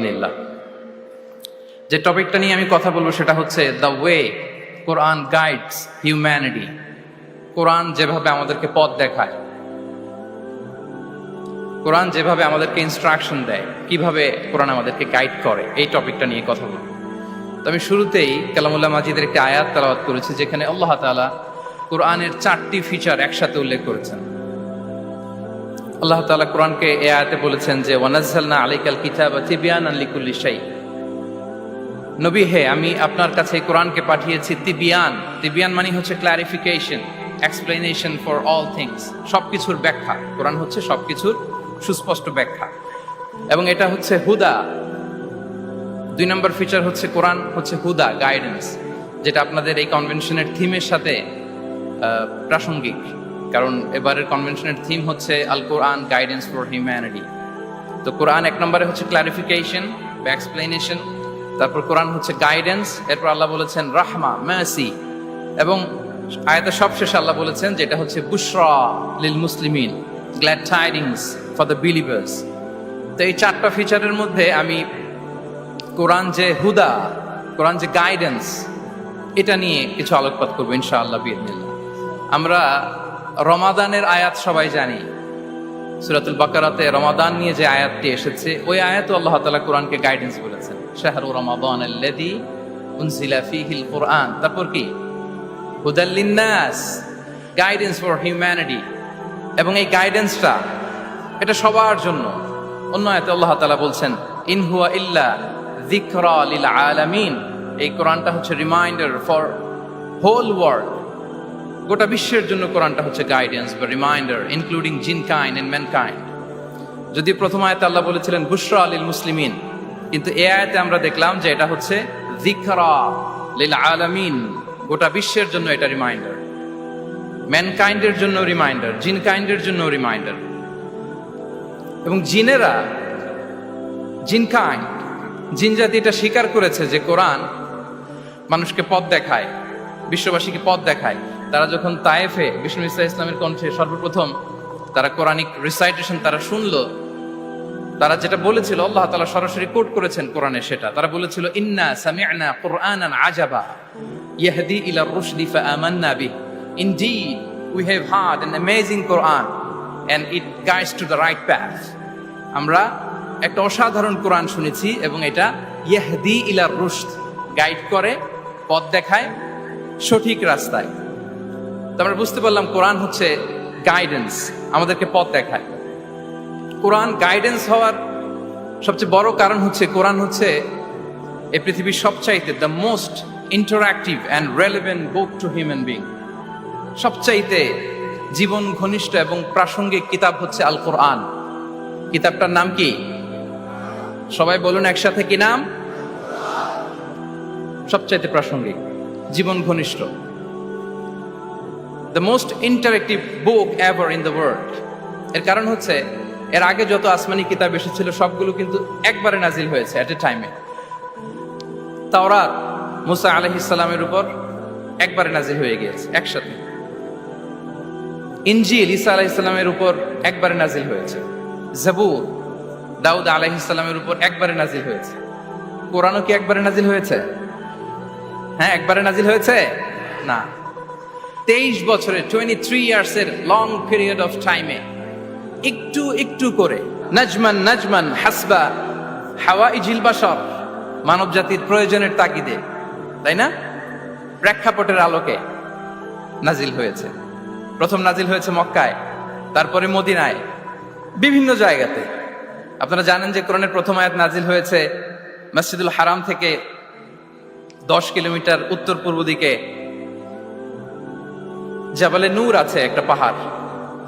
নিল্লাহ। যে টপিকটা নিয়ে আমি কথা বলবো সেটা হচ্ছে the way Quran guides humanity. Quran যেভাবে আমাদেরকে পথ দেখায়, কোরআন যেভাবে আমাদেরকে ইনস্ট্রাকশন দেয়, কিভাবে কোরআন আমাদেরকে গাইড করে, এই টপিকটা নিয়ে কথা বলবো। তো আমি শুরুতেই কালামুল্লাহ মাজিদের একটি আয়াত তেলাওয়াত করেছি যেখানে আল্লাহ তাআলা কোরআনের 4টি ফিচার একসাথে উল্লেখ করেছেন। আল্লাহ তাআলা কোরআনকে এই আয়াতে বলেছেন যে ওয়ানাজ্জালনা আলাইকাল কিতাবা তিবয়ানান লিকুল্লি শাই। নবী হে, আমি আপনার কাছে কোরআনকে পাঠিয়েছি তিবিয়ান। তিবিয়ান মানে হচ্ছে clarification, explanation for all things, সবকিছুর ব্যাখ্যা। কোরআন হচ্ছে সবকিছুর সুস্পষ্ট ব্যাখ্যা এবং এটা হচ্ছে হুদা। 2 নম্বর ফিচার হচ্ছে কোরআন হচ্ছে হুদা, গাইডেন্স, যেটা আপনাদের এই কনভেনশনের থিমের সাথে প্রাসঙ্গিক, কারণ এবারের কনভেনশনের থিম হচ্ছে আল কোরআন গাইডেন্স ফর হিউম্যানিটি। তো কোরআন 1 নম্বরে হচ্ছে ক্লারিফিকেশন বা এক্সপ্লেনেশন, তারপর কোরআন হচ্ছে গাইডেন্স, এরপর আল্লাহ বলেছেন রাহমা, মার্সি, এবং আয়াতের সবশেষে আল্লাহ বলেছেন যেটা হচ্ছে বুশরা লিল মুসলিমিন, glad tidings for the believers. তো এই 4টা ফিচারের মধ্যে আমি কোরআন যে হুদা, কোরআন যে গাইডেন্স, এটা নিয়ে কিছু আলোকপাত করবো ইনশাআল্লাহ বিইذনিল্লাহ। আমরা রমাদানের আয়াত সবাই জানি, সূরাতুল বাকারাতে রমাদান নিয়ে যে আয়াতটি এসেছে ওই আয়াতও আল্লাহ তাআলা কোরআনকে গাইডেন্স বলেছেন, শাহরু রমাদানাল্লাযী উনজিলা ফীহিল কুরআন। তারপর কি? হুদাল লিন্নাস, গাইডেন্স ফর হিউম্যানিটি। এবং এই গাইডেন্সটা এটা সবার জন্য। অন্য আয়াতে আল্লাহ তাআলা বলছেন ইন হুয়া ইল্লা যিকরা লিল আলামিন। এই কোরআনটা হচ্ছে রিমাইন্ডার ফর হোল ওয়ার্ল্ড, গোটা বিশ্বের জন্য কোরআনটা হচ্ছে গাইডেন্স বা reminder, including jinnkind and mankind. যদি প্রথম আয়াতে আল্লাহ বলেছিলেন বুশরা লিল মুসলিমিন, কিন্তু এই আয়াতে আমরা দেখলাম যে এটা হচ্ছে যিকরা লিল আলামিন, গোটা বিশ্বের জন্য এটা রিমাইন্ডার, ম্যানকাইন্ডের জন্য রিমাইন্ডার, জিনকাইন্ডের জন্য রিমাইন্ডার। এবং জিনেরা, জিনকাইন্ড, জিন জাতি এটা স্বীকার করেছে যে কোরআন মানুষকে পথ দেখায়, বিশ্ববাসীকে পথ দেখায়। তারা যখন তায়েফে বিষ্ণু ইসা ইসলামের কণ্ঠে সর্বপ্রথম তারা কোরআনিক রিসাইটেশন তারা শুনলো, তারা যেটা বলেছিল আল্লাহ তাআলা সরাসরি কোট করেছেন কোরআনে, সেটা তারা বলেছিল ইন্না সামি'না কুরআনান আজাবা ইয়াহদি ইলার রুশদি ফাআমান্না বিহি। Indeed, we have heard an amazing Quran and it guides to the right path. আমরা একটা অসাধারণ কোরআন শুনেছি এবং এটা ইয়াহদি ইলার রুশদ, গাইড করে, পথ দেখায় সঠিক রাস্তায়। তো আমরা বুঝতে পারলাম কোরআন হচ্ছে গাইডেন্স, আমাদেরকে পথ দেখায়। কোরআন গাইডেন্স হওয়ার সবচেয়ে বড় কারণ হচ্ছে কোরআন হচ্ছে এই পৃথিবীর সবচাইতে the most interactive and relevant book to human being. সবচাইতে জীবন ঘনিষ্ঠ এবং প্রাসঙ্গিক কিতাব হচ্ছে আল কোরআন। কিতাবটার নাম কি? সবাই বলুন একসাথে, কি নাম? সবচাইতে প্রাসঙ্গিক, জীবন ঘনিষ্ঠ, the most interactive book ever in the world. এর কারণ হচ্ছে এর আগে যত আসমানি কিতাব এসেছিল সবগুলো কিন্তু একবারে নাজিল হয়েছে এট এ টাইমে। তাওরাত মুসা আলাইহিস সালামের উপর একবারে নাজিল হয়ে গিয়েছে একসাথে। ইনজিল ঈসা আলাইহিস সালামের উপর একবারে নাজিল হয়েছে। জাবুর দাউদ আলাইহিস সালামের উপর একবারে নাজিল হয়েছে। কোরআনও কি একবারে নাজিল হয়েছে? হ্যাঁ, একবারে নাজিল হয়েছে না, 23 বছরের 23 ইয়ার্সের লং পিরিয়ড অফ টাইমে একটু একটু করে নাজমান নাজমান হাসবা হাওয়াইজিল বাশার, মানব জাতির প্রয়োজনের তাগিদে, তাই না, প্রেক্ষাপটের আলোকে নাজিল হয়েছে। প্রথম নাজিল হয়েছে মক্কায়, তারপরে মদিনায়, বিভিন্ন জায়গাতে। আপনারা জানেন যে কোরআনের প্রথম আয়াত নাজিল হয়েছে মসজিদুল হারাম থেকে 10 কিলোমিটার উত্তর পূর্ব দিকে জাবালে নূর আছে, একটা পাহাড়,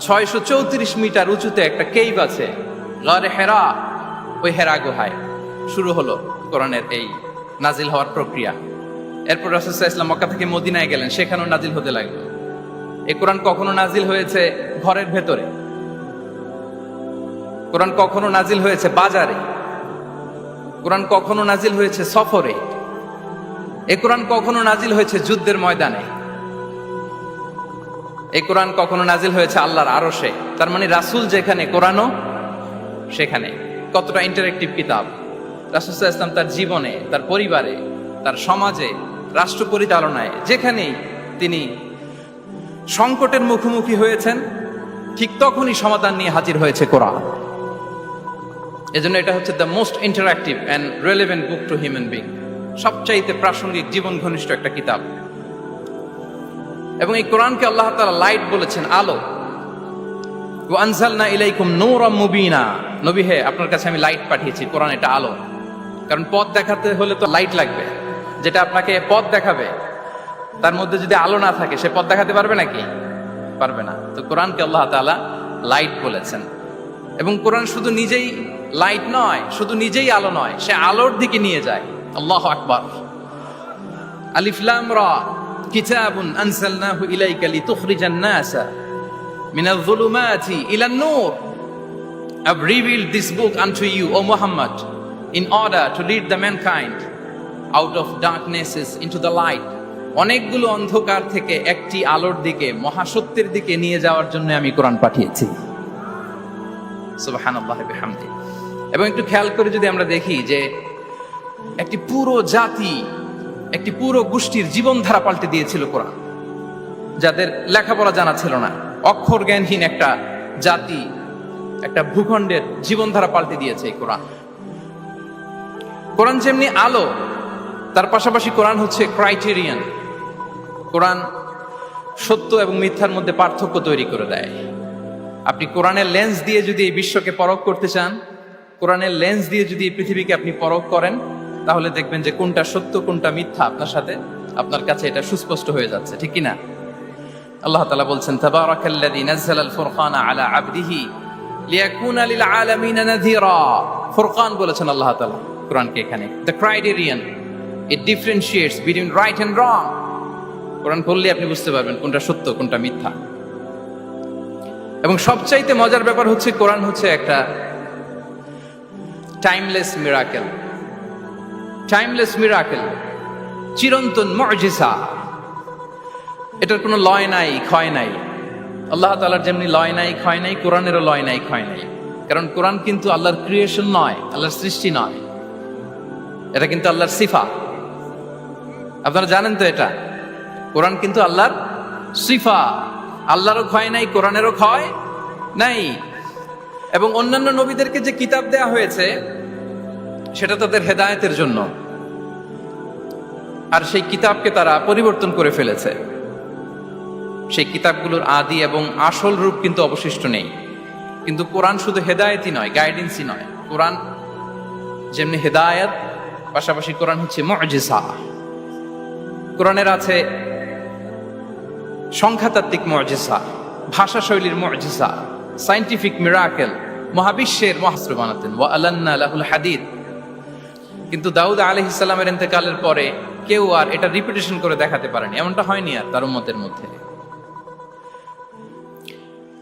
634 মিটার উঁচুতে একটা কেইভ আছে, গারে হেরা। ওই হেরা গুহায় শুরু হলো কোরআনের এই নাজিল হওয়ার প্রক্রিয়া। এরপর রাসূল সাল্লাল্লাহু আলাইহি ওয়াসাল্লাম মক্কা থেকে মদিনায় গেলেন, সেখানেও নাজিল হতে লাগলো। এই কোরআন কখনো নাজিল হয়েছে ঘরের ভেতরে, কোরআন কখনো নাজিল হয়েছে বাজারে, কোরআন কখনো নাজিল হয়েছে সফরে, এই কোরআন কখনো নাজিল হয়েছে যুদ্ধের ময়দানে, এই কোরআন কখনো নাজিল হয়েছে আল্লাহর আরশে। তার মানে রাসূল যেখানে কোরআনও সেখানে। কতটা ইন্টারেক্টিভ কিতাব! রাসূল সাল্লাল্লাহু আলাইহি ওয়াসাল্লাম তার জীবনে, তার পরিবারে, তার সমাজে, রাষ্ট্র পরিচালনায় যেখানেই তিনি সংকটের মুখোমুখি হয়েছেন, ঠিক তখনই সমাধান নিয়ে হাজির হয়েছে কোরআন। এজন্য এটা হচ্ছে the most interactive and relevant book to human being, সবচাইতে প্রাসঙ্গিক, জীবন ঘনিষ্ঠ একটা কিতাব। এবং এই কোরআনকে আল্লাহ তাআলা লাইট বলেছেন, আলো। ওয়া আনজালনা ইলাইকুম নূরাম মুবিনা, নবী হে, আপনার কাছে আমি লাইট পাঠিয়েছি। কোরআন এটা আলো, কারণ পথ দেখাতে হলে তো লাইট লাগবে। যেটা আপনাকে পথ দেখাবে, তার মধ্যে যদি আলো না থাকে, সে পথ দেখাতে পারবে নাকি? পারবে না। তো কোরআনকে আল্লাহ তাআলা লাইট বলেছেন। এবং কোরআন শুধু নিজেই লাইট নয়, শুধু নিজেই আলো নয়, সে আলোর দিকে নিয়ে যায়। আল্লাহু আকবার। আলিফ লাম রা, কিতাবুন আনজালনাহু ইলাইকা লিতুখরিজান নাসা মিনাল যুলুমাতি ইলান নূর। I've revealed this book unto you, O Muhammad, in order to lead the mankind out of darknesses into the light. অনেকগুলো অন্ধকার থেকে একটি আলোর দিকে, মহাসত্যের দিকে নিয়ে যাওয়ার জন্য আমি কোরআন পাঠিয়েছি। সুবহানাল্লাহি বিহামদি। এবং একটু খেয়াল করে যদি আমরা দেখি যে একটি পুরো জাতি, একটি পুরো গোষ্ঠীর জীবনধারা পাল্টে দিয়েছিল কোরআন, যাদের লেখাপড়া জানা ছিল না, অক্ষর জ্ঞানহীন একটা জাতি, একটা ভূখণ্ডের জীবনধারা পাল্টে দিয়েছে এই কোরআন। কোরআন যেমনি আলো, তার পাশাপাশি কোরআন হচ্ছে ক্রাইটেরিয়ান। কোরআন সত্য এবং মিথ্যার মধ্যে পার্থক্য তৈরি করে দেয়। আপনি কোরআনের লেন্স দিয়ে যদি এই বিশ্বকে পরখ করতে চান, কোরআনের লেন্স দিয়ে যদি এই পৃথিবীকে আপনি পরখ করেন, তাহলে দেখবেন যে কোনটা সত্য কোনটা মিথ্যা আপনার সাথে, আপনার কাছে এটা সুস্পষ্ট হয়ে যাচ্ছে, ঠিক কি না? আল্লাহ তাআলা বলছেন, তাবারাকাল্লাযী নাযালাল ফুরকানা আলা আবদিহি লিয়াকুনা লিল আলামিনা নাযীরা। ফুরকান বলেছেন আল্লাহ তাআলা কোরআনকে এখানে। The criterion, it differentiates between right and wrong. Quran পড়লে আপনি বুঝতে পারবেন কোনটা সত্য কোনটা মিথ্যা। এবং সবচাইতে মজার ব্যাপার হচ্ছে, কোরআন হচ্ছে একটা টাইমলেস মিরাকেল। টাইমলেস মিরাকেল, চিরন্তন মুজিজা। এটার কোনো লয় নাই, ক্ষয় নাই। আল্লাহ তাআলার যেমনি লয় নাই, ক্ষয় নাই, কোরআনেরও লয় নাই, ক্ষয় নাই। কারণ কোরআন কিন্তু আল্লাহর ক্রিয়েশন নয়, আল্লাহর সৃষ্টি নয়, এটা কিন্তু আল্লাহর সিফা। আপনারা জানেন তো এটা, কোরআন কিন্তু আল্লাহর সিফা। আল্লাহরও ক্ষয় নাই, কোরআনেরও ক্ষয় নাই। এবং অন্যান্য নবীদেরকে যে কিতাব দেয়া হয়েছে, সেটা তাদের হেদায়েতের জন্য, আর সেই কিতাবকে তারা পরিবর্তন করে ফেলেছে। সেই কিতাবগুলোর আদি এবং আসল রূপ কিন্তু অবশিষ্ট নেই। কিন্তু কোরআন শুধু হেদায়েতই নয়, গাইডেন্সই নয়। কোরআন যেমনি হেদায়েত, পাশাপাশি কোরআন হচ্ছে মুজিজা। কোরআনের আছে সংখ্যাতাত্ত্বিক মুজিজা, ভাষা শৈলীর মুজিজা, সায়েন্টিফিক মিরাকেল, মহাবিশ্বের মহাস্ত্র বানাতেন। ওয়া আলান্না লাহুল হাদিদ। কিন্তু দাউদ আলাইহিস সালামের ইন্তেকালের পরে কেউ আর এটা রিপিটেশন করে দেখাতে পারেনি, এমনটা হয়নি আর তার উম্মতের মধ্যে।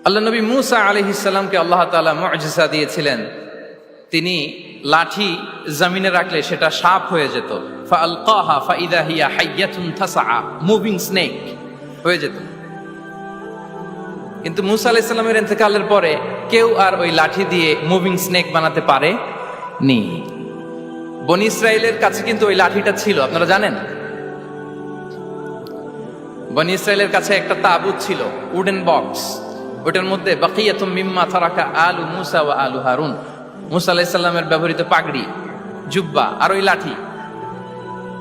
আল্লাহ নবী মূসা আলাইহিস সালামকে আল্লাহ তাআলা মুজিজা দিয়েছিলেন। তিনি লাঠি জমিনে রাখলে সেটা সাপ হয়ে যেত। ফাআলকাহা ফাইদা হিয়া হাইয়াতুন তাসআ, মুভিং স্নেক হয়ে যেত। কিন্তু মূসা আলাইহিস সালামের ইন্তেকালের পরে কেউ আর ওই লাঠি দিয়ে মুভিং স্নেক বানাতে পারে নি। বনি ইসরাইলের কাছে কিন্তু ওই লাঠিটা ছিল, আপনারা জানেন। বনি ইসরাইলের কাছে একটা তাবুত ছিল, উডেন বক্স। ওটার মধ্যে বাকিয়াতুম মিম্মা তারাকা আলু মূসা ওয়া আলু হারুন, মূসা আলাইহিস সালামের ব্যবহৃত পাগড়ি, জুব্বা, আর ওই লাঠি,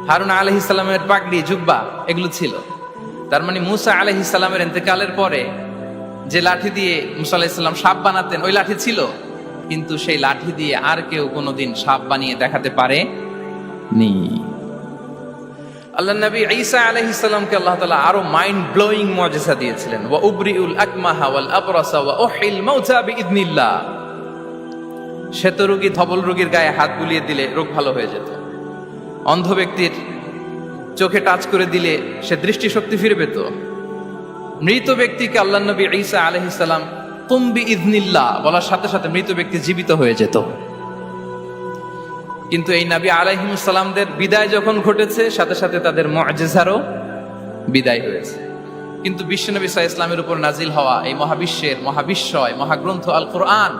হারুন আলাইহিস সালামের পাগড়ি, জুব্বা, এগুলো ছিল। তার মানে মূসা আলাইহিস সালামের ইন্তেকালের পরে যে লাঠি দিয়ে মূসা আলাইহিস সালাম সাপ বানাতেন, ওই লাঠি ছিল, কিন্তু সেই লাঠি দিয়ে আর কেউ কোনোদিন সাপ বানিয়ে দেখাতে পারে নি। আল্লাহ নবী ঈসা আলাইহিস সালামকে আল্লাহ তাআলা আরো মাইন্ড ব্লোয়িং মুজিজা দিয়েছিলেন। ওয়া উবরিউল আকমাহা ওয়াল আবরাসা ওয়া উহিল মাউতা বিইذনিল্লাহ। শ্বেত রোগী, ধবল রোগীর গায়ে হাত বুলিয়ে দিলে রোগ ভালো হয়ে যেত। অন্ধ ব্যক্তির চোখে টাচ করে দিলে সে দৃষ্টিশক্তি ফিরে পেত। মৃত ব্যক্তিকে আল্লাহ নবী ঈসা আলাইহিস সালাম কুম বিইذনিল্লাহ বলার সাথে সাথে মৃত ব্যক্তি জীবিত হয়ে যেত। কিন্তু এই নবী আলাইহিস সালামদের বিদায় যখন ঘটেছে, সাথে সাথে তাদের মুজিজারও বিদায় হয়েছে। কিন্তু বিশ্বনবী সাল্লাল্লাহু আলাইহি ওয়াসাল্লামের উপর নাজিল হওয়া এই মহাবিশ্বের মহাবিশ্বয় মহাগ্রন্থ আল কোরআন,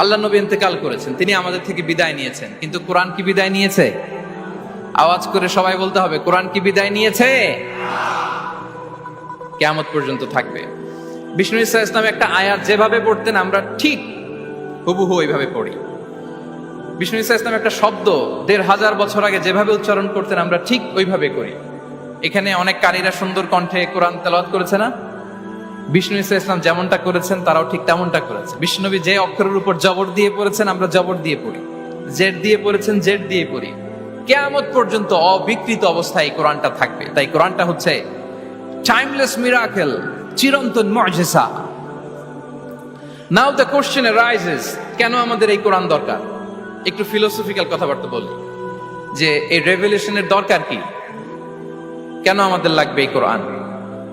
আল্লাহ নবী ইন্তেকাল করেছেন, তিনি আমাদের থেকে বিদায় নিয়েছেন, কিন্তু কোরআন কি বিদায় নিয়েছে? আওয়াজ করে সবাই বলতে হবে, কোরআন কি বিদায় নিয়েছে? কিয়ামত পর্যন্ত থাকবে। বিষ্ণু ইসা ইসলাম একটা আয়াত যেভাবে পড়তেন আমরা ঠিক হুবহু ওইভাবে পড়ি। বিষ্ণু ইসা ইসলাম একটা শব্দ ১৫০০ বছর আগে যেভাবে উচ্চারণ করতেন আমরা ঠিক ওইভাবে করি। এখানে অনেক কারীরা সুন্দর কণ্ঠে কোরআন তেলাওয়াত করেছে না? বিষ্ণু ইসা ইসলাম যেমনটা করেছেন তারাও ঠিক তেমনটা করেছে। বিষ্ণুনবী যে অক্ষরের উপর জবর দিয়ে পড়েছেন আমরা জবর দিয়ে পড়ি, জেড দিয়ে পড়েছেন জেড দিয়ে পড়ি। কিয়ামত পর্যন্ত অবিকৃত অবস্থায় এই কোরআনটা থাকবে। তাই কোরআনটা হচ্ছে টাইমলেস মিরাকেল, চিরন্তন মুজিজা। নাও দ্য কোশ্চেন অ্যারাইজেস, কেন আমাদের এই কোরআন দরকার? একটু ফিলোসফিক্যাল কথাবার্তা বলি যে এই রেভেলেশনের দরকার কি, কেন আমাদের লাগবে এই কোরআন?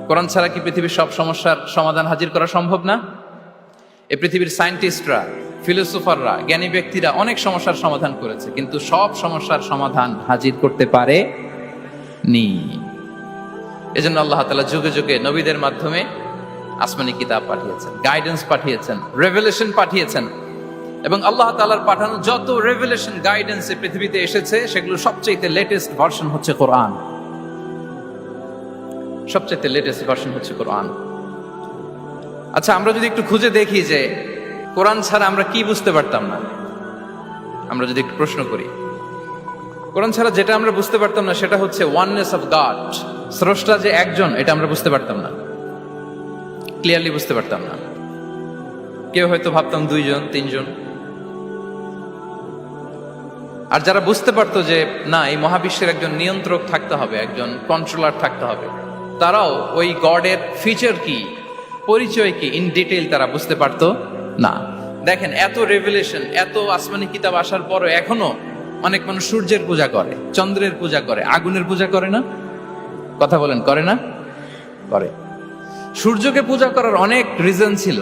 কোরআন ছাড়া কি পৃথিবীর সব সমস্যার সমাধান হাজির করা সম্ভব না? এই পৃথিবীর সায়েন্টিস্টরা, ফিলোসোফাররা, জ্ঞানী ব্যক্তিরা অনেক সমস্যার সমাধান করেছে, কিন্তু সব সমস্যার সমাধান হাজির করতে পারে নি। এজন্য আল্লাহ তাআলা যুগে যুগে নবীদের মাধ্যমে আসমানি কিতাব পাঠিয়েছেন, গাইডেন্স পাঠিয়েছেন, রেভেলেশন পাঠিয়েছেন। এবং আল্লাহ তাআলার পাঠানো যত রেভেলেশন গাইডেন্স এই পৃথিবীতে এসেছে সেগুলো সবচেয়ে লেটেস্ট ভার্সন হচ্ছে কোরআন। সবচেয়ে লেটেস্ট ভার্সন হচ্ছে কোরআন। আচ্ছা, আমরা যদি একটু খুঁজে দেখি যে কোরআন ছাড়া আমরা কি বুঝতে পারতাম না, আমরা যদি একটু প্রশ্ন করি, কোরআন ছাড়া যেটা আমরা বুঝতে পারতাম না সেটা হচ্ছে ওয়াননেস অফ গড, স্রষ্টা যে একজন, এটা আমরা বুঝতে পারতাম না, ক্লিয়ারলি বুঝতে পারতাম না। কেউ হয়তো ভাবতাম দুইজন তিনজন। আর যারা বুঝতে পারতো যে না, এই মহাবিশ্বের একজন নিয়ন্ত্রক থাকতে হবে, একজন কন্ট্রোলার থাকতে হবে, তারাও ওই গডের ফিচার কি, পরিচয় কি, ইন ডিটেইল তারা বুঝতে পারতো না। দেখেন, এত রেভেলেশন, এত আসমানি কিতাব আসার পরও এখনো অনেক মানুষ সূর্যের পূজা করে, চন্দ্রের পূজা করে, আগুনের পূজা করে না? কথা বলেন, করে না? করে। সূর্যকে পূজা করার অনেক রিজন ছিল।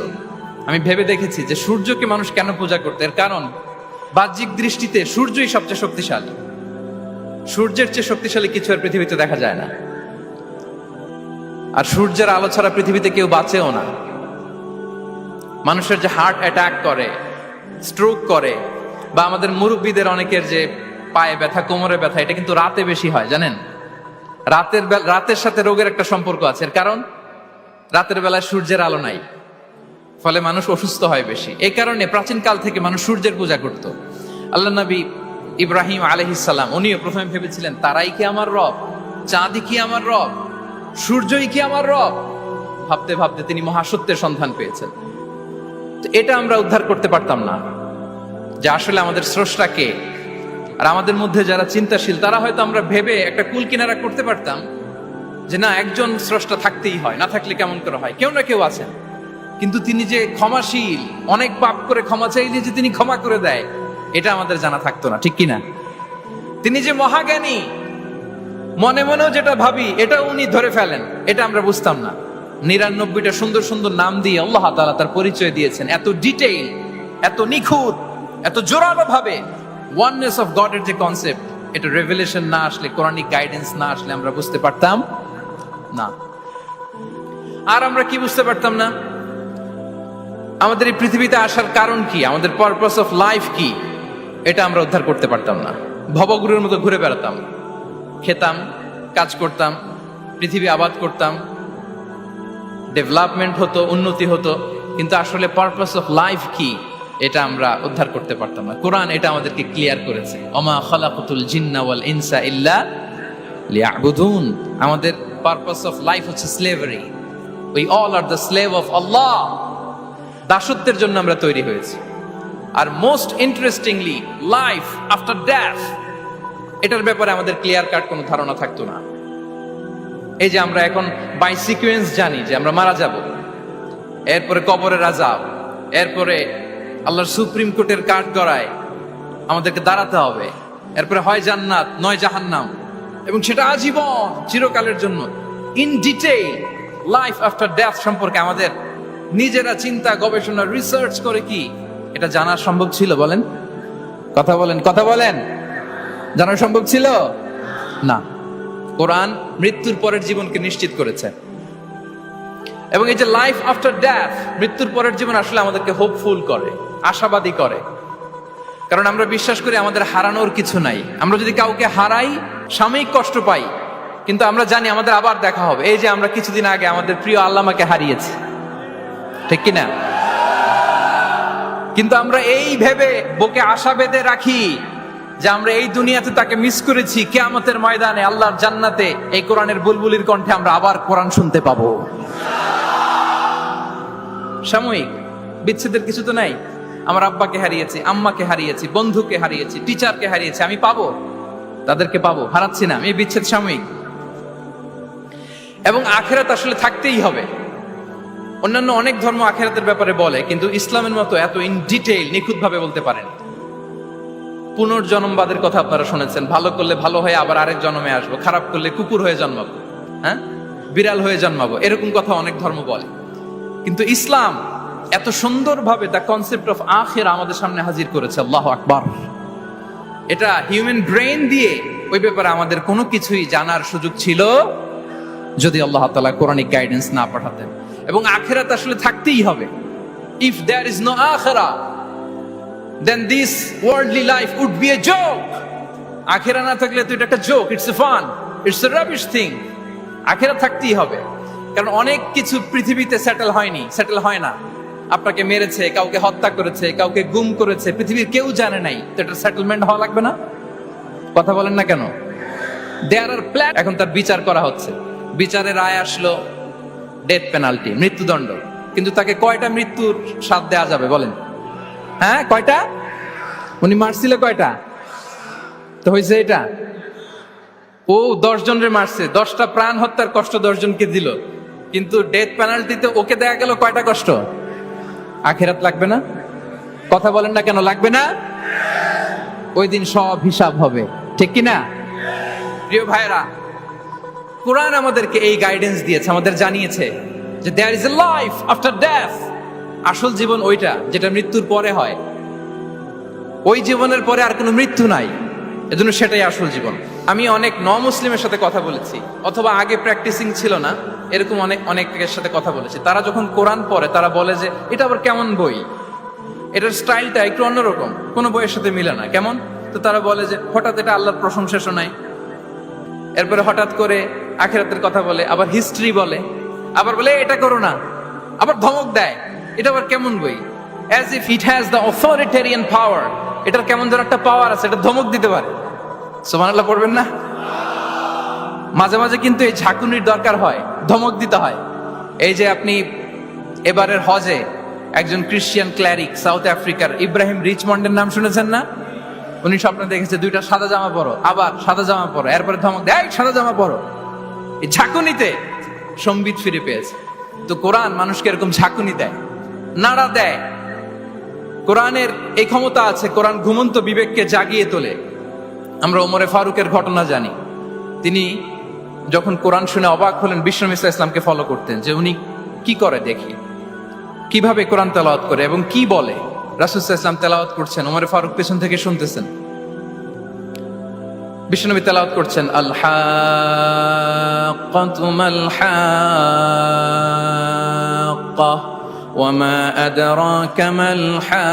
আমি ভেবে দেখেছি যে সূর্যকে মানুষ কেন পূজা করতে, এর কারণ বাহ্যিক দৃষ্টিতে সূর্যই সবচেয়ে শক্তিশালী। সূর্যের চেয়ে শক্তিশালী কিছু আর পৃথিবীতে দেখা যায় না। আর সূর্যের আলো ছাড়া পৃথিবীতে কেউ বাঁচেও না। মানুষের যে হার্ট অ্যাটাক করে, স্ট্রোক করে, বা আমাদের মুরব্বীদের অনেকের যে পায়ে ব্যথা, কোমরে ব্যথা, এটা কিন্তু রাতে বেশি হয়, জানেন? রাতের সাথে রোগের একটা সম্পর্ক আছে। এর কারণ রাতের বেলায় সূর্যের আলো নাই, ফলে মানুষ অসুস্থ হয় বেশি। এই কারণে প্রাচীন কাল থেকে মানুষ সূর্যের পূজা করত। আল্লাহ নবী ইব্রাহিম আলাইহিস সালাম, উনিও প্রথমে ভেবেছিলেন তারাই কি আমার রব, চাঁদই কি আমার রব, সূর্যই কি আমার রব। ভাবতে ভাবতে তিনি মহাসত্যের সন্ধান পেয়েছেন। তো এটা আমরা উদ্ধার করতে পারতাম না যে আসলে আমাদের স্রষ্টা কে। আর আমাদের মধ্যে যারা চিন্তাশীল তারা হয়তো আমরা ভেবে একটা কুল কিনারা করতে পারতাম যে না, একজন স্রষ্টা থাকতেই হয়, না থাকলে কেমন করে হয়, কেউ না কেউ আছেন। কিন্তু তিনি যে ক্ষমাশীল, অনেক পাপ করে ক্ষমা চাইলে যে তিনি ক্ষমা করে দেয়, এটা আমাদের জানা থাকতো না, ঠিক কিনা? তিনি যে মহাজ্ঞানী, মনে মনেও যেটা ভাবি এটা উনি ধরে ফেলেন, এটা আমরা বুঝতাম না। ৯৯টা সুন্দর সুন্দর নাম দিয়ে আল্লাহ তাআলা তার পরিচয় দিয়েছেন, এত ডিটেইল, এত নিখুঁত, এত জোরালো ভাবে। ওয়াননেস অফ গড এর যে কনসেপ্ট, এটা রেভেলেশন না আসলে, কোরআনিক গাইডেন্স না আসলে আমরা বুঝতে পারতাম না। আর আমরা কি বুঝতে পারতাম না? আমাদের এই পৃথিবীতে আসার কারণ কি, আমাদের পারপাস অফ লাইফ কি, এটা আমরা উদ্ধার করতে পারতাম না। ভবগুরুর মতো ঘুরে বেড়াতাম, খেতাম, কাজ করতাম, পৃথিবী আবাদ করতাম, ডেভেলপমেন্ট হতো, উন্নতি হতো, কিন্তু আসলে পারপাস অফ লাইফ কি এটা আমরা উদ্ধার করতে পারতাম না। কোরআন এটা আমাদেরকে ক্লিয়ার করেছে, ওমা খালাকাতুল জিন্না ওয়াল ইনসা ইল্লা লিয়াবুদুন। আমাদের পারপাস অফ লাইফ হচ্ছে slavery. We all are the slave of Allah. দাসত্বের জন্য আমরা তৈরি হয়েছি। আর most interestingly, life after death, এটার ব্যাপারে আমাদের ক্লিয়ার কাট কোনো ধারণা থাকতো না। এই যে আমরা এখন বাই সিকোয়েন্স জানি যে আমরা মারা যাব, এরপরে কবরের আযাব, এরপরে আল্লাহর সুপ্রিম কোর্টের কাঠ গড়ায় আমাদেরকে দাঁড়াতে হবে, এরপরে হয় জান্নাত নয় জাহান্নাম, এবং সেটা আজীবন, চিরকালের জন্য। In detail life after death সম্পর্কে আমাদের নিজেরা চিন্তা, গবেষণা, রিসার্চ করে কি এটা জানা সম্ভব ছিল? বলেন, কথা বলেন, কথা বলেন। জানা সম্ভব ছিল না। কোরআন মৃত্যুর পরের জীবনকে নিশ্চিত করেছে। এবং এই যে লাইফ আফটার ডেথ, মৃত্যুর পরের জীবন আসলে আমাদেরকে হোপফুল করে, আশাবাদী করে। কারণ আমরা বিশ্বাস করি আমাদের হারানোর কিছু নাই। আমরা যদি কাউকে হারাই সাময়িক কষ্ট পাই, কিন্তু আমরা জানি আমাদের আবার দেখা হবে। এই যে আমরা কিছুদিন আগে আমাদের প্রিয় আল্লামাকে হারিয়েছি, ঠিক কিনা? কিন্তু আমরা এই ভেবে বুকে আশা বেঁধে রাখি যে আমরা এই দুনিয়াতে তাকে মিস করেছি, কিয়ামতের ময়দানে আল্লাহর জান্নাতে এই কোরআনের বুলবুলির কণ্ঠে আমরা আবার কোরআন শুনতে পাবো। সাময়িক বিচ্ছেদের কিছু তো নাই। আমার আব্বাকে হারিয়েছি, আম্মাকে হারিয়েছি, বন্ধুকে হারিয়েছি, টিচারকে হারিয়েছি, আমি পাবো, তাদেরকে পাবো, হারাচ্ছি না। এই বিচ্ছেদ সাময়িক। এবং আখিরাত আসলে থাকতেই হবে। অন্যান্য অনেক ধর্ম আখিরাতের ব্যাপারে বলে, কিন্তু ইসলামের মতো এত ইন ডিটেইল নিখুঁত ভাবে বলতে পারেন। পুনর্জন্মবাদের কথা আপনারা শুনেছেন, ভালো করলে ভালো হয়ে আবার আরেক জন্মে আসবো, খারাপ করলে কুকুর হয়ে জন্মাবো, হ্যাঁ, বিড়াল হয়ে জন্মাবো, এরকম কথা অনেক ধর্ম বলে। কিন্তু ইসলাম এত সুন্দরভাবে দ্য কনসেপ্ট অফ আখিরা আমাদের সামনে হাজির করেছে। আল্লাহু আকবার। এটা হিউম্যান ব্রেইন দিয়ে ওই ব্যাপারে আমাদের কোনো কিছুই জানার সুযোগ ছিল যদি আল্লাহ তাআলা কোরআনিক গাইডেন্স না পাঠাতেন। এবং আখিরাত আসলে থাকতেই হবে। ইফ দেয়ার ইজ নো আখিরা, then this worldly life would be a joke. আখিরা না থাকলে তো এটা একটা joke, it's a fun, it's a rubbish thing. আখিরা থাকতেই হবে, কারণ অনেক কিছু পৃথিবীতে সেটেল হয়নি, সেটেল হয় না। আপনাকে মেরেছে, কাউকে হত্যা করেছে, কাউকে গুম করেছে, পৃথিবীর কেউ জানে নাই, তো এটা সেটেলমেন্ট হওয়া লাগবে না? কথা বলেন না কেন? দেয়ার আর প্ল্যান। এখন তার বিচার করা হচ্ছে, বিচারের রায় আসলো ডেথ পেনাল্টি, মৃত্যুদণ্ড। কিন্তু তাকে কয়টা মৃত্যুর স্বাদ দেয়া যাবে বলেন? হ্যাঁ, কয়টা? উনি মারছিল কয়টা? তো হয়েছে এটা, ও 10 জনের মারছে, 10টা প্রাণ হত্যার কষ্ট 10 জনকে দিল, কিন্তু ডেথ পেনাল্টিতে ওকে দেয়া গেল কয়টা কষ্ট? আখিরাত লাগবে না? কথা বলেন না কেন লাগবে না? ওই দিন সব হিসাব হবে, ঠিক কি না? প্রিয় ভাইরা, কোরআন আমাদেরকে এই গাইডেন্স দিয়েছে, আমাদের জানিয়েছে যে there is a life after death. আসল জীবন ওইটা যেটা মৃত্যুর পরে হয়। ওই জীবনের পরে আর কোনো মৃত্যু নাই, এজন্য সেটাই আসল জীবন। আমি অনেক মুসলিমের সাথে কথা বলেছি, অথবা আগে প্র্যাকটিসিং ছিল না, এরকম অনেকের সাথে কথা বলেছি। তারা যখন কোরআন পড়ে তারা বলে যে এটা আবার কেমন বই, এটার স্টাইলটা একটু অন্যরকম, কোনো বইয়ের সাথে মিলে না। কেমন? তো তারা বলে যে হঠাৎ এটা আল্লাহর প্রশংসা শোনায়, এরপরে হঠাৎ করে আখিরাতের কথা বলে, আবার হিস্ট্রি বলে, আবার বলে এটা করো না, আবার ধমক দেয়। এটা আবার কেমন বই? As if it has the authoritarian পাওয়ার। এটার কেমন যেন একটা পাওয়ার আছে, এটা ধমক দিতে পারে। সুবহানাল্লাহ পড়বেন না? মাঝে মাঝে কিন্তু এই ঝাঁকুনির দরকার হয়, ধমক দিতে হয়। এই যে আপনি এবারের হজে একজন ক্রিশ্চিয়ান ক্ল্যারিক সাউথ আফ্রিকার ইব্রাহিম রিচমন্ডের নাম শুনেছেন না? উনি স্বপ্নে দেখেছে 2টা সাদা জামা পরো, আবার সাদা জামা পরো, এরপরে ধমক দেয় সাদা জামা পরো। এই ঝাঁকুনিতে সম্বিত ফিরে পেয়েছে। তো কোরআন মানুষকে এরকম ঝাঁকুনি দেয়, নাড়া দেয়। কোরআনের এই ক্ষমতা আছে, কোরআন ঘুমন্ত বিবেককে জাগিয়ে তোলে। আমরা ওমরে ফারুকের ঘটনা জানি। তিনি যখন কোরআন শুনে অবাক হলেন, বিশ্বনবী সাল্লাল্লাহু আলাইহি ওয়াসাল্লামকে ফলো করতেন যে উনি কি করে দেখি, কিভাবে কোরআন তেলাওয়াত করে এবং কি বলে। রাসূল সাল্লাল্লাহু আলাইহি ওয়াসাল্লাম তেলাওয়াত করছেন, ওমরে ফারুক পেছন থেকে শুনতেছেন। বিশ্বনবী তেলাওয়াত করছেন, আল হাক্কাতু মাল হাক্কা ওয়া মা আদরাকা মাল হাক্কা।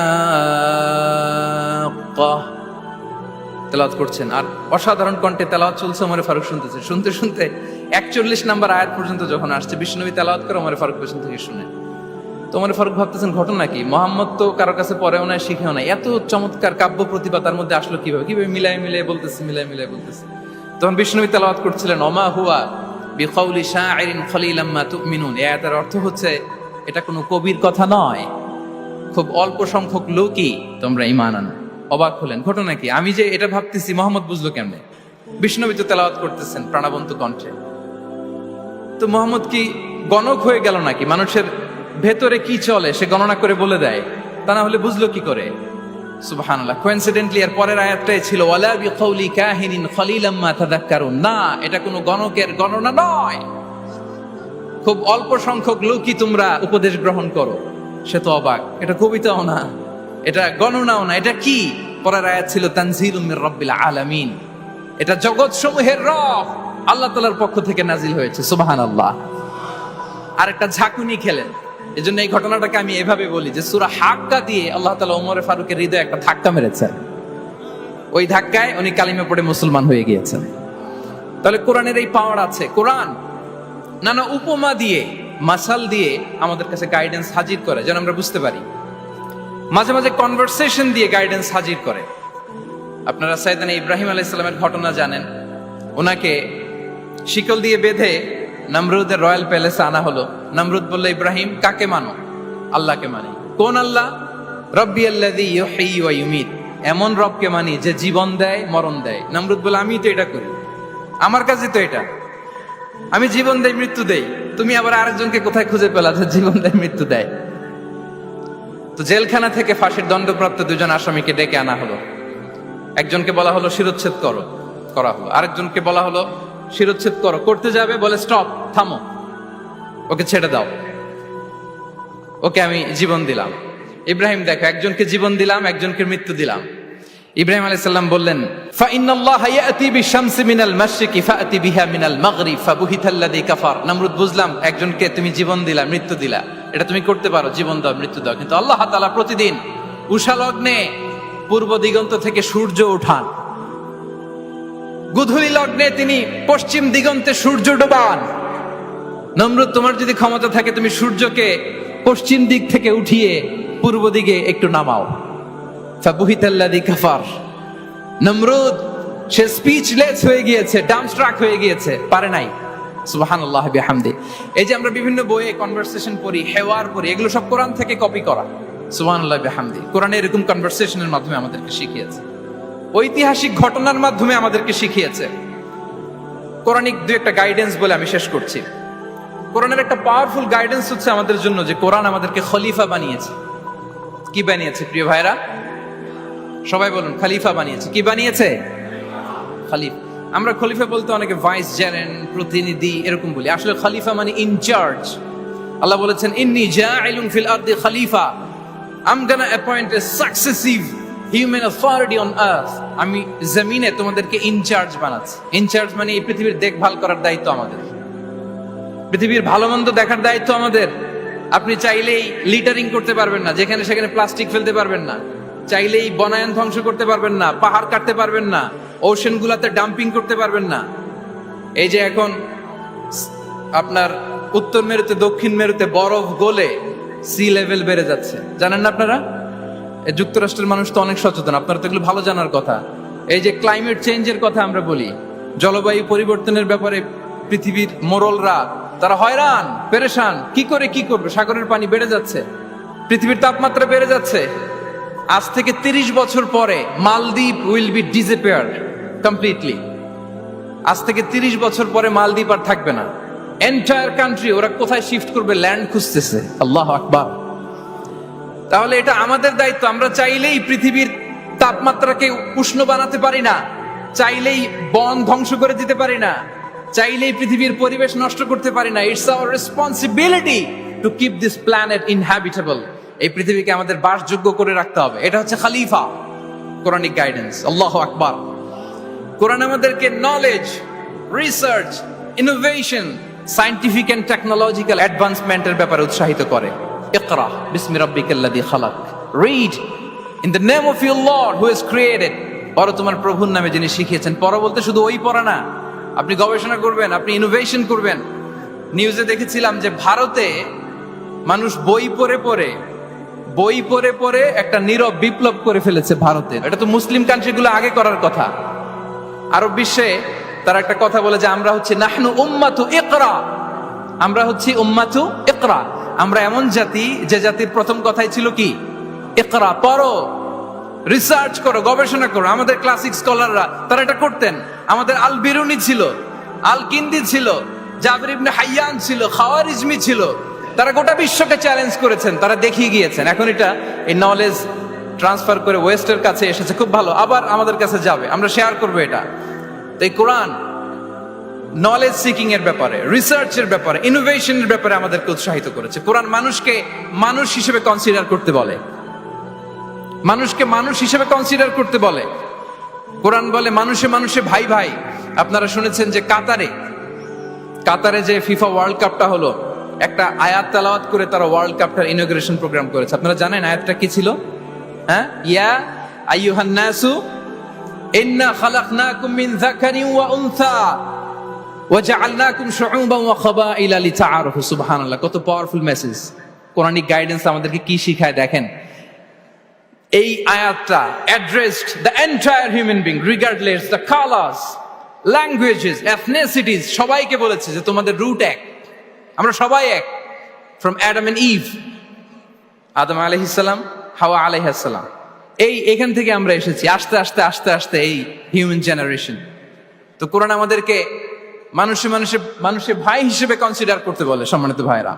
তেলাওয়াত করছেন আর অসাধারণ কণ্ঠে তেলাওয়াত চলছে, ওমরে ফারুক শুনতেছে। শুনতে শুনতে 41 নম্বর আয়াত পর্যন্ত যখন আসছে, বিশ্বনবী তেলাওয়াত করে ওমরে ফারুক পেছন থেকে শুনে। তো ওমরে ফারুক ভাবতেছেন ঘটনা কি, মোহাম্মদ তো কারোর কাছে পড়েও নাই, শিখেও নাই, এত চমৎকার কাব্য প্রতিভা তার মধ্যে আসলো কিভাবে? কিভাবে মিলাই মিলাই বলতেছে। তখন বিশ্বনবী তেলাওয়াত করছিলেন, ওমা হুয়া বিকাউলি শাইরিন খলিলাম মা তুমিনুন। এই আয়াতের অর্থ হচ্ছে এটা কোনো কবির কথা নয়, খুব অল্প সংখ্যক লোকই তোমরা ঈমান আনো। অবাক হলেন, ঘটনা কি? আমি যে এটা ভাবতেছি মোহাম্মদ বুঝলো কেমনে? বিশ্বনবী তো তেলাওয়াত করতেছেন প্রাণবন্ত কণ্ঠে। তো মোহাম্মদ কি গণক হয়ে গেল নাকি? মানুষের ভেতরে কি চলে সে গণনা করে বলে দেয়, তা না হলে বুঝলো কি করে? সুবহানাল্লাহ। কোইন্সিডেন্টলি এর পরের আয়াতটাই ছিল ওয়ালা বিকাউলি কাহিনিন খলিলাম মা তাযাক্কারুন। না, এটা কোনো গণকের গণনা নয়, খুব অল্প সংখ্যক লোকই তোমরা উপদেশ গ্রহণ করো। সে তো অবাক, এটা কবিতাও না, এটা গণনাও না, এটা কি? পরের আয়াত ছিল তানজিলুম মির রাব্বিল আলামিন। এটা জগৎ সমূহের রব আল্লাহ তাআলার পক্ষ থেকে নাজিল হয়েছে। সুবহানাল্লাহ। আর একটা ঝাঁকুনি খেলেন। এজন্য এই ঘটনাটাকে আমি এভাবে বলি যে সূরা হাক্কা দিয়ে আল্লাহ তাআলা ওমর ফারুকের হৃদয়ে একটা ধাক্কা মেরেছেন। ওই ধাক্কায় উনি কালিমা পড়ে মুসলমান হয়ে গিয়েছেন। তাহলে কোরআনের এই পাওয়ার আছে। কোরআন নানা উপমা দিয়ে, মাসাল দিয়ে আমাদের কাছে গাইডেন্স হাজির করে যেন আমরা বুঝতে পারি। মাঝে মাঝে কনভারসেশন দিয়ে গাইডেন্স হাজির করে। আপনারা সাইয়েদনা ইব্রাহিম আলাইহিস সালামের ঘটনা জানেন। ওনাকে শিকল দিয়ে বেঁধে নমরুদের রয়্যাল প্যালেসে আনা হলো। নমরুদ বলল, ইব্রাহিম কাকে মানো? আল্লাহকে মানি। কোন আল্লাহ? রব্বি আল্লাযী ইউহয়ী ওয়া ইউমীত, এমন রবকে মানি যে জীবন দেয় মরণ দেয়। নমরুদ বলে, আমি তো এটা করি, আমার কাছে তো এটা, আমি জীবন দেই মৃত্যু দেই, তুমি আবার আরেকজনকে কোথায় খুঁজে পেলা যে জীবন দেয় মৃত্যু দেয়? তো জেলখানা থেকে ফাঁসির দণ্ডপ্রাপ্ত দুজন আসামিকে ডেকে আনা হলো। একজনকে বলা হলো শিরোচ্ছেদ করো, করা হলো। আরেকজনকে বলা হলো শিরোচ্ছেদ করো, করতে যাবে, বলে স্টপ, থামো, ওকে ছেড়ে দাও, ওকে আমি জীবন দিলাম। ইব্রাহিম দেখো, একজনকে জীবন দিলাম, একজনকে মৃত্যু দিলাম। ইব্রাহিম আলাইহিস সালাম বললেন, ফাইন্নাল্লাহা ইয়াতি বিশ-শামসি মিনাল মাশরিকি ফাআতি বিহা মিনাল মাগরিব ফাবুহিতাল্লাযী কাফার। নমরুদ, বুঝলাম একজনকে তুমি জীবন দিলা, মৃত্যু দিলা, এটা তুমি করতে পারো, জীবন দাও মৃত্যু দাও, কিন্তু আল্লাহ তাআলা প্রতিদিন উষা লগ্নে পূর্ব দিগন্ত থেকে সূর্য ওঠান, গোধূলি লগ্নে তিনি পশ্চিম দিগন্তে সূর্য ডোবান। নমরুদ, তোমার যদি ক্ষমতা থাকে তুমি সূর্যকে পশ্চিম দিক থেকে উঠিয়ে পূর্ব দিকে একটু নামাও। ফাবুহিতাল্লাযী কাফার। নমরুদ সে স্পিচলেস হয়ে গিয়েছে, ডামস্ট্রাক হয়ে গিয়েছে, পারে নাই। সুবহানাল্লাহ বিহামদি। এই যে আমরা বিভিন্ন বইয়ে কনভারসেশন পড়ি, হেওয়ার পড়ি, এগুলো সব কোরআন থেকে কপি করা। সুবহানাল্লাহ বিহামদি। কোরআনে এরকম কনভারসেশনের মাধ্যমে আমাদেরকে শিখিয়েছে, ঐতিহাসিক ঘটনার মাধ্যমে আমাদেরকে শিখিয়েছে। কোরআনিক দুই একটা গাইডেন্স বলে আমি শেষ করছি। কোরআনের একটা পাওয়ারফুল গাইডেন্স হচ্ছে আমাদের জন্য যে কোরআন আমাদেরকে খলিফা বানিয়েছে। কি বানিয়েছে প্রিয় ভাইরা? সবাই বলুন, খলিফা বানিয়েছে। কি বানিয়েছে? খলিফা। আমরা খলিফা বলতে অনেকে ভাইস জেনারেল, প্রতিনিধি এরকম বলি, আসলে খলিফা মানে ইনচার্জ। আল্লাহ বলেছেন, ইন্নী জাইলুন ফিল আরদি খলিফা, I am gonna appoint a successive human authority on earth. আমি জমিনে তোমাদেরকে ইনচার্জ বানাচ্ছি। ইনচার্জ মানে এই পৃথিবীর দেখভাল করার দায়িত্ব আমাদের, পৃথিবীর ভালো মন্দ দেখার দায়িত্ব আমাদের। আপনি চাইলেই লিটারিং করতে পারবেন না, যেখানে সেখানে প্লাস্টিক ফেলতে পারবেন না, চাইলেই বনায়ন ধ্বংস করতে পারবেন না, পাহাড় কাটতে পারবেন না, ওশেন গুলাতে ডাম্পিং করতে পারবেন না। এই যে এখন আপনার উত্তর মেরুতে দক্ষিণ মেরুতে বরফ গলে সি লেভেল বেড়ে যাচ্ছে, জানেন না আপনারা? যুক্তরাষ্ট্রের মানুষ তো অনেক সচেতন, আপনারা তো এগুলো ভালো জানার কথা। এই যে ক্লাইমেট চেঞ্জের কথা আমরা বলি, জলবায়ু পরিবর্তনের ব্যাপারে পৃথিবীর মোরলরা তারা হয়রান পেরেশান, কি করে কি করবে, সাগরের পানি বেড়ে যাচ্ছে, পৃথিবীর তাপমাত্রা বেড়ে যাচ্ছে। আজ থেকে 30 বছর পরে মালদ্বীপ উইল বি ডিসঅ্যাপিয়ার্ড কমপ্লিটলি। আজ থেকে 30 বছর পরে মালদ্বীপ আর থাকবে না। এন্টায়ার কান্ট্রি ওরা কোথায় শিফট করবে, ল্যান্ড খুঁজতেছে। আল্লাহু আকবার। তাহলে এটা আমাদের দায়িত্ব। আমরা চাইলেই পৃথিবীর তাপমাত্রাকে উষ্ণ বানাতে পারি না, চাইলেই বন ধ্বংস করে দিতে পারি না, চাইলেই পৃথিবীর পরিবেশ নষ্ট করতে পারি না। It's our responsibility to keep this planet inhabitable. এই পৃথিবীকে আমাদের বাসযোগ্য করে রাখতে হবে। এটা হচ্ছে খলিফা, কোরআনিক গাইডেন্স। আল্লাহু আকবার। কোরআন আমাদেরকে knowledge, research, innovation, scientific and technological অ্যাডভান্সমেন্টের ব্যাপারে উৎসাহিত করে। ইকরা বিসমি রাব্বিকাল্লাযী খালাক, read in the name of your lord who has created. পড়ো তোমার প্রভুর নামে যিনি শিখিয়েছেন। পড়ো বলতে শুধু ওই পড়া না, আপনি গবেষণা করবেন, আপনি ইনোভেশন করবেন। নিউজে দেখেছিলাম যে ভারতে মানুষ বই পড়ে পড়ে একটা নীরব বিপ্লব করে ফেলেছে ভারতে। এটা তো মুসলিম কান্ট্রিগুলো আগে করার কথা। আরব বিশ্বে তারা একটা কথা বলে যে আমরা হচ্ছে নাহনু উম্মাতু ইকরা, আমরা হচ্ছি উম্মাতু ইকরা। আমরা এমন জাতি যে জাতির প্রথম কথাই ছিল কি? ইকরা, পড়ো, রিসার্চ করো, গবেষণা করো। আমাদের ক্লাসিক স্কলাররা তারা এটা করতেন। আমাদের আল বিরুনি ছিল, আল কিন্দি ছিল, জাবির ইবনে হাইয়ান ছিল, খাওয়ারিজমি ছিল। তারা গোটা বিশ্বকে চ্যালেঞ্জ করেছেন, তারা দেখিয়ে গিয়েছেন। এখন এটা এই নলেজ ট্রান্সফার করে ওয়েস্টের কাছে এসেছে, খুব ভালো, আবার আমাদের কাছে যাবে, আমরা শেয়ার করবো এটা। তো এই কোরআন নলেজ সিকিং এর ব্যাপারে, রিসার্চের ব্যাপারে, ইনোভেশনের ব্যাপারে আমাদেরকে উৎসাহিত করেছে। কোরআন মানুষকে মানুষ হিসেবে কনসিডার করতে বলে, মানুষকে মানুষ হিসেবে কনসিডার করতে বলে। কোরআন বলে মানুষে মানুষে ভাই ভাই। আপনারা শুনেছেন যে কাতারে যে ফিফা ওয়ার্ল্ড কাপটা হলো, একটা আয়াত তেলাওয়াত করে তারা ওয়ার্ল্ড কাপটার ইনগ্রেশন প্রোগ্রাম করেছে। আপনারা জানেন আয়াতটা কি ছিল? হ্যাঁ, ইয়া আইয়ুহান নাসু ইন্না খালাকনাকুম মিন যাকারিন ওয়া উনসা ওয়া জাআলনাকুম শুউবান ওয়া খাবাইলা লিতাআরাফু। সুবহানাল্লাহ, কত পাওয়ারফুল মেসেজ। কোরআনিক গাইডেন্স আমাদেরকে কি শিখায় দেখেন। এই আয়াতটা addressed the entire human being regardless the colours, languages, এথনিসিটিস, সবাইকে বলেছে যে তোমাদের রুট এক, আমরা সবাই এক। ফ্রম অ্যাডাম এন্ড ইভ, আদম আলাইহিস সালাম, হাওয়া আলাইহিস সালাম, এখান থেকে আমরা এসেছি। আস্তে আস্তে আস্তে আস্তে এই হিউম্যান জেনারেশন। তো কোরআন আমাদেরকে মানুষে ভাই হিসেবে কনসিডার করতে বলে। সম্মানিত ভাইরা,